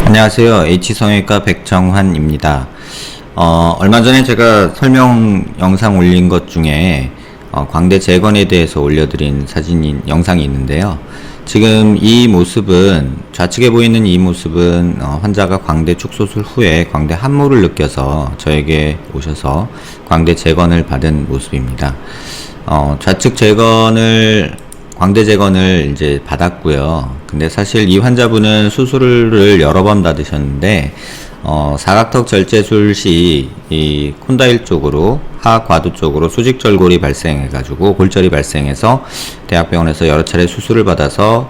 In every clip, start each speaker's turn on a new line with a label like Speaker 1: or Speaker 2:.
Speaker 1: 안녕하세요. H성형외과 백정환입니다. 얼마 전에 제가 설명 영상 올린 것 중에 광대 재건에 대해서 올려드린 영상이 있는데요. 지금 이 모습은, 좌측에 보이는 이 모습은 환자가 광대 축소술 후에 광대 함몰을 느껴서 저에게 오셔서 광대 재건을 받은 모습입니다. 좌측 광대 재건을 이제 받았고요. 근데 사실 이 환자분은 수술을 여러 번 받으셨는데, 사각턱 절제술 시 이 콘다일 쪽으로, 하악과두 쪽으로 수직절골이 발생해가지고, 골절이 발생해서 대학병원에서 여러 차례 수술을 받아서,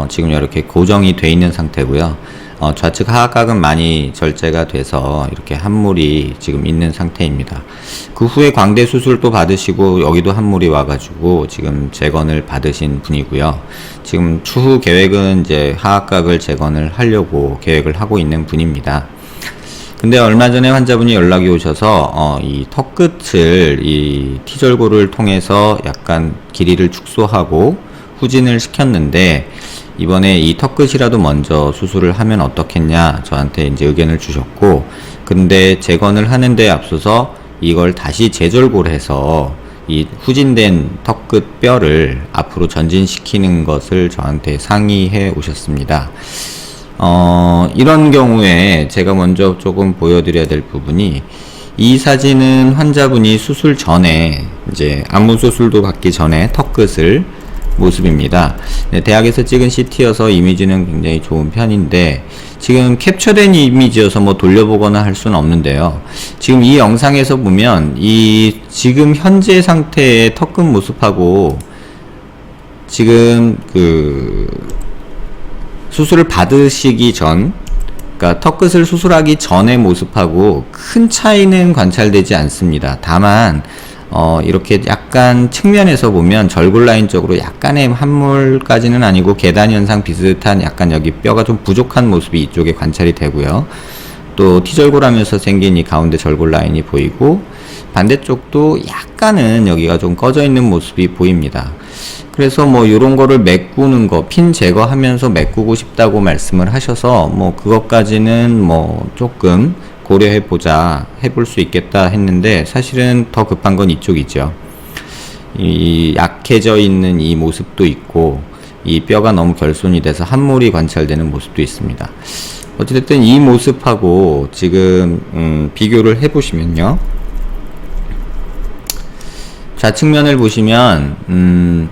Speaker 1: 지금 이렇게 고정이 돼 있는 상태고요. 좌측 하악각은 많이 절제가 돼서 이렇게 함몰이 지금 있는 상태입니다. 그 후에 광대 수술도 받으시고 여기도 함몰이 와가지고 지금 재건을 받으신 분이고요. 지금 추후 계획은 이제 하악각을 재건을 하려고 계획을 하고 있는 분입니다. 근데 얼마 전에 환자분이 연락이 오셔서 이 턱끝을 이 T절골을 통해서 약간 길이를 축소하고 후진을 시켰는데, 이번에 이 턱끝이라도 먼저 수술을 하면 어떻겠냐 저한테 이제 의견을 주셨고, 근데 재건을 하는데 앞서서 이걸 다시 재절골해서 이 후진된 턱끝 뼈를 앞으로 전진시키는 것을 저한테 상의해 오셨습니다. 이런 경우에 제가 먼저 조금 보여드려야 될 부분이, 이 사진은 환자분이 수술 전에, 이제 안무 수술도 받기 전에 턱끝을 모습입니다. 네, 대학에서 찍은 CT여서 이미지는 굉장히 좋은 편인데, 지금 캡처된 이미지여서 뭐 돌려보거나 할 수는 없는데요. 지금 이 영상에서 보면 이 지금 현재 상태의 턱끝 모습하고 지금 그 수술을 받으시기 전, 그러니까 턱끝을 수술하기 전의 모습하고 큰 차이는 관찰되지 않습니다. 다만 이렇게 약간 측면에서 보면 절골 라인 쪽으로 약간의 함몰까지는 아니고 계단 현상 비슷한 약간 여기 뼈가 좀 부족한 모습이 이쪽에 관찰이 되고요. 또 T절골 하면서 생긴 이 가운데 절골 라인이 보이고, 반대쪽도 약간은 여기가 좀 꺼져 있는 모습이 보입니다. 그래서 뭐 요런 거를 메꾸는 거, 핀 제거하면서 메꾸고 싶다고 말씀을 하셔서, 뭐 그것까지는 뭐 조금 해볼 수 있겠다 했는데, 사실은 더 급한 건 이쪽이죠. 이 약해져 있는 이 모습도 있고, 이 뼈가 너무 결손이 돼서 함몰이 관찰되는 모습도 있습니다. 어찌됐든 이 모습하고 지금 비교를 해보시면요, 좌측면을 보시면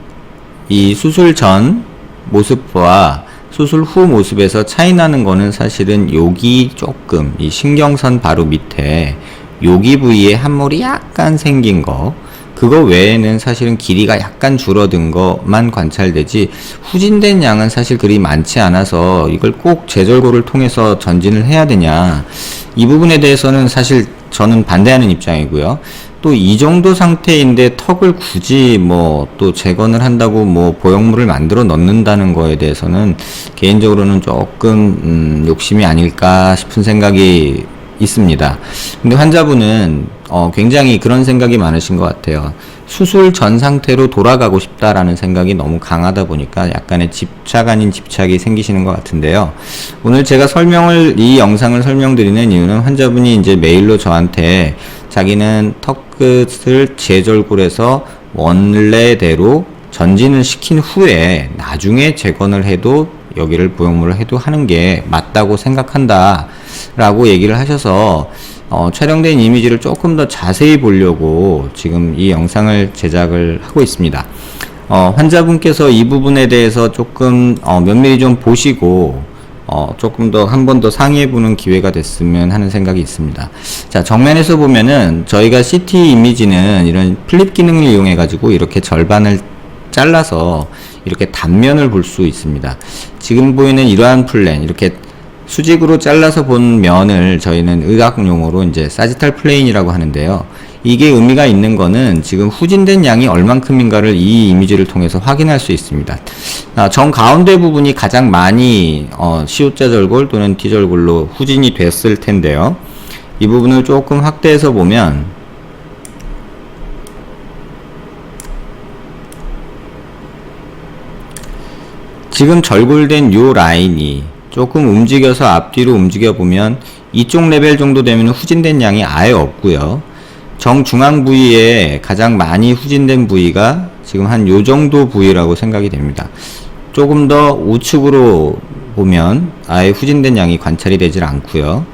Speaker 1: 이 수술 전 모습과 수술 후 모습에서 차이 나는 거는 사실은 여기 조금, 이 신경선 바로 밑에 여기 부위에 함몰이 약간 생긴 거, 그거 외에는 사실은 길이가 약간 줄어든 것만 관찰되지, 후진된 양은 사실 그리 많지 않아서 이걸 꼭 재절골을 통해서 전진을 해야 되냐, 이 부분에 대해서는 사실 저는 반대하는 입장이고요. 또 이 정도 상태인데 턱을 굳이 뭐 또 재건을 한다고 뭐 보형물을 만들어 넣는다는 거에 대해서는 개인적으로는 조금 욕심이 아닐까 싶은 생각이 있습니다. 근데 환자분은 굉장히 그런 생각이 많으신 것 같아요. 수술 전 상태로 돌아가고 싶다라는 생각이 너무 강하다 보니까 약간의 집착 아닌 집착이 생기시는 것 같은데요. 오늘 제가 이 영상을 설명드리는 이유는, 환자분이 이제 메일로 저한테 자기는 턱끝을 재절골해서 원래대로 전진을 시킨 후에 나중에 재건을 해도, 여기를 보형물을 해도 하는 게 맞다고 생각한다 라고 얘기를 하셔서 촬영된 이미지를 조금 더 자세히 보려고 지금 이 영상을 제작을 하고 있습니다. 환자분께서 이 부분에 대해서 조금 면밀히 좀 보시고 조금 더 한 번 더 상의해 보는 기회가 됐으면 하는 생각이 있습니다. 자, 정면에서 보면은 저희가 CT 이미지는 이런 플립 기능을 이용해 가지고 이렇게 절반을 잘라서 이렇게 단면을 볼 수 있습니다. 지금 보이는 이러한 플랜, 이렇게 수직으로 잘라서 본 면을 저희는 의학 용어로 이제 사지탈 플레인이라고 하는데요. 이게 의미가 있는 거는 지금 후진된 양이 얼만큼인가를 이 이미지를 통해서 확인할 수 있습니다. 정 가운데 부분이 가장 많이 C자 절골 또는 D 절골로 후진이 됐을 텐데요. 이 부분을 조금 확대해서 보면 지금 절골된 요 라인이 조금 움직여서 앞뒤로 움직여 보면 이쪽 레벨 정도 되면 후진된 양이 아예 없고요. 정중앙 부위에 가장 많이 후진된 부위가 지금 한 요 정도 부위라고 생각이 됩니다. 조금 더 우측으로 보면 아예 후진된 양이 관찰이 되질 않고요.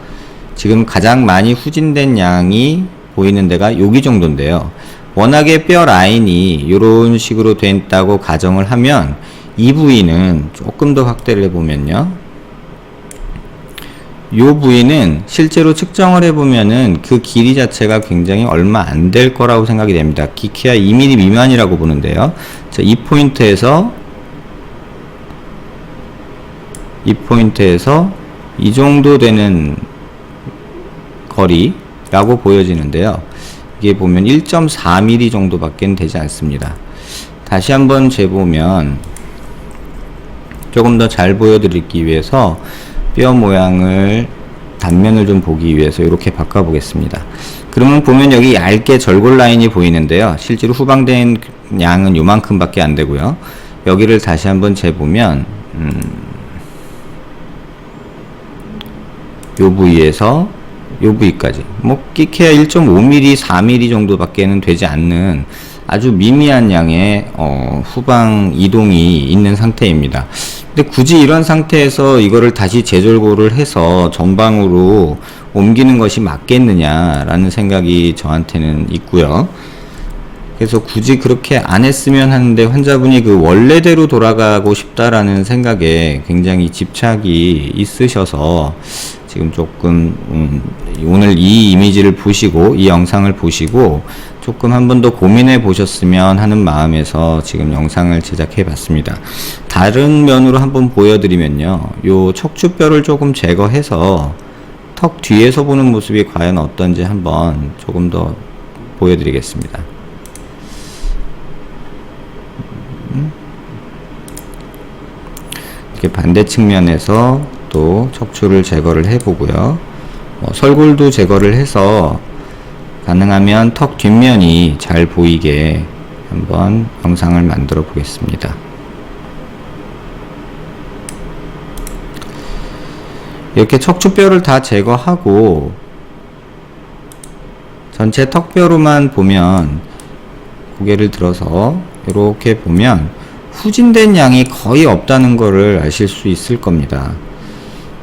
Speaker 1: 지금 가장 많이 후진된 양이 보이는 데가 여기 정도인데요. 워낙에 뼈 라인이 이런 식으로 됐다고 가정을 하면 이 부위는 조금 더 확대를 해보면요. 요 부위는 실제로 측정을 해보면은 그 길이 자체가 굉장히 얼마 안 될 거라고 생각이 됩니다. 기키야 2mm 미만이라고 보는데요. 자, 이 포인트에서 이 정도 되는 거리라고 보여지는데요. 이게 보면 1.4mm 정도밖에 되지 않습니다. 다시 한번 재보면 조금 더 잘 보여드리기 위해서 뼈 모양을 단면을 좀 보기 위해서 이렇게 바꿔 보겠습니다. 그러면 보면 여기 얇게 절골 라인이 보이는데요. 실제로 후방된 양은 요만큼 밖에 안 되고요. 여기를 다시 한번 재보면 요 부위에서 요 부위까지 뭐 끼케야 1.5mm, 4mm 정도밖에는 되지 않는 아주 미미한 양의 후방 이동이 있는 상태입니다. 근데 굳이 이런 상태에서 이거를 다시 재절골을 해서 전방으로 옮기는 것이 맞겠느냐라는 생각이 저한테는 있고요. 그래서 굳이 그렇게 안 했으면 하는데 환자분이 그 원래대로 돌아가고 싶다라는 생각에 굉장히 집착이 있으셔서 지금 조금 오늘 이 이미지를 보시고 이 영상을 보시고 조금 한 번 더 고민해 보셨으면 하는 마음에서 지금 영상을 제작해 봤습니다. 다른 면으로 한번 보여드리면요. 요 척추뼈를 조금 제거해서 턱 뒤에서 보는 모습이 과연 어떤지 한번 조금 더 보여드리겠습니다. 이렇게 반대 측면에서 또 척추를 제거를 해보고요. 설골도 제거를 해서 가능하면 턱 뒷면이 잘 보이게 한번 영상을 만들어 보겠습니다. 이렇게 척추뼈를 다 제거하고 전체 턱뼈로만 보면 고개를 들어서 이렇게 보면 후진된 양이 거의 없다는 것을 아실 수 있을 겁니다.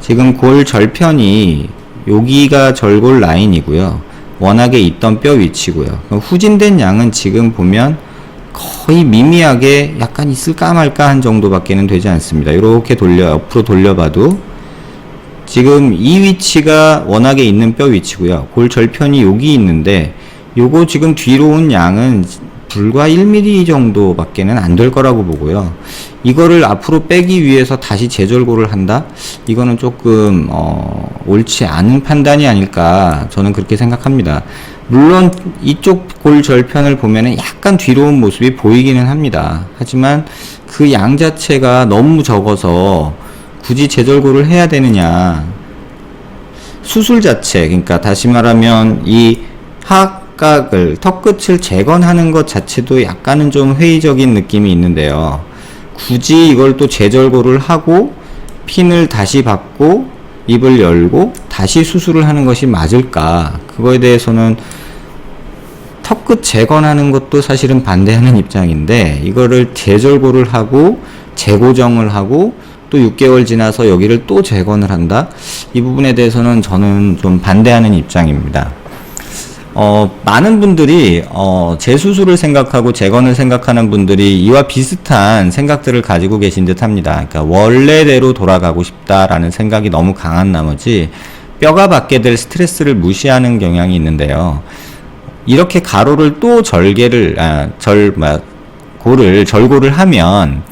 Speaker 1: 지금 골 절편이 여기가 절골 라인이고요. 워낙에 있던 뼈 위치고요. 후진된 양은 지금 보면 거의 미미하게 약간 있을까 말까 한 정도밖에는 되지 않습니다. 이렇게 옆으로 돌려봐도 지금 이 위치가 워낙에 있는 뼈 위치고요. 골 절편이 여기 있는데 요거 지금 뒤로 온 양은 불과 1mm 정도밖에는 안 될 거라고 보고요. 이거를 앞으로 빼기 위해서 다시 재절골을 한다? 이거는 조금 옳지 않은 판단이 아닐까 저는 그렇게 생각합니다. 물론 이쪽 골 절편을 보면은 약간 뒤로 온 모습이 보이기는 합니다. 하지만 그 양 자체가 너무 적어서 굳이 재절골을 해야 되느냐. 수술 자체, 그러니까 다시 말하면 이 하악각을 턱끝을 재건하는 것 자체도 약간은 좀 회의적인 느낌이 있는데요. 굳이 이걸 또 재절골을 하고 핀을 다시 받고 입을 열고 다시 수술을 하는 것이 맞을까? 그거에 대해서는 턱끝 재건하는 것도 사실은 반대하는 입장인데 이거를 재절골을 하고 재고정을 하고 또 6개월 지나서 여기를 또 재건을 한다? 이 부분에 대해서는 저는 좀 반대하는 입장입니다. 많은 분들이 재수술을 생각하고 재건을 생각하는 분들이 이와 비슷한 생각들을 가지고 계신 듯 합니다. 그러니까 원래대로 돌아가고 싶다라는 생각이 너무 강한 나머지 뼈가 받게 될 스트레스를 무시하는 경향이 있는데요. 이렇게 가로를 또 골을 절골을 하면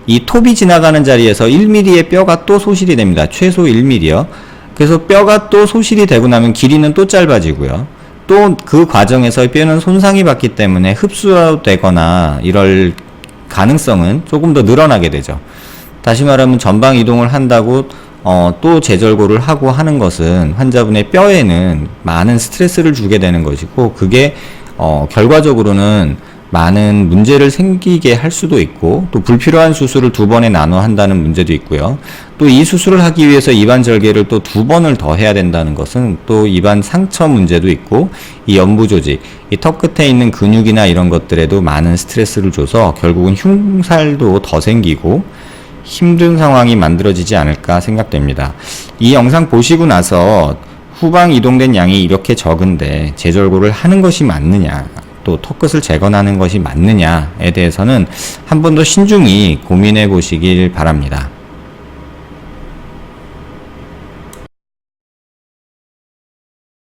Speaker 1: 이 톱이 지나가는 자리에서 1mm의 뼈가 또 소실이 됩니다. 최소 1mm요. 그래서 뼈가 또 소실이 되고 나면 길이는 또 짧아지고요. 또 그 과정에서 뼈는 손상이 받기 때문에 흡수되거나 이럴 가능성은 조금 더 늘어나게 되죠. 다시 말하면 전방 이동을 한다고 또 재절골을 하고 하는 것은 환자분의 뼈에는 많은 스트레스를 주게 되는 것이고, 그게 결과적으로는 많은 문제를 생기게 할 수도 있고, 또 불필요한 수술을 2번에 나눠 한다는 문제도 있고요. 또 이 수술을 하기 위해서 입안 절개를 또 2번을 더 해야 된다는 것은 또 입안 상처 문제도 있고, 이 연부 조직, 이 턱 끝에 있는 근육이나 이런 것들에도 많은 스트레스를 줘서 결국은 흉살도 더 생기고 힘든 상황이 만들어지지 않을까 생각됩니다. 이 영상 보시고 나서 후방 이동된 양이 이렇게 적은데 재절골을 하는 것이 맞느냐, 또 턱끝을 재건하는 것이 맞느냐에 대해서는 한 번 더 신중히 고민해 보시길 바랍니다.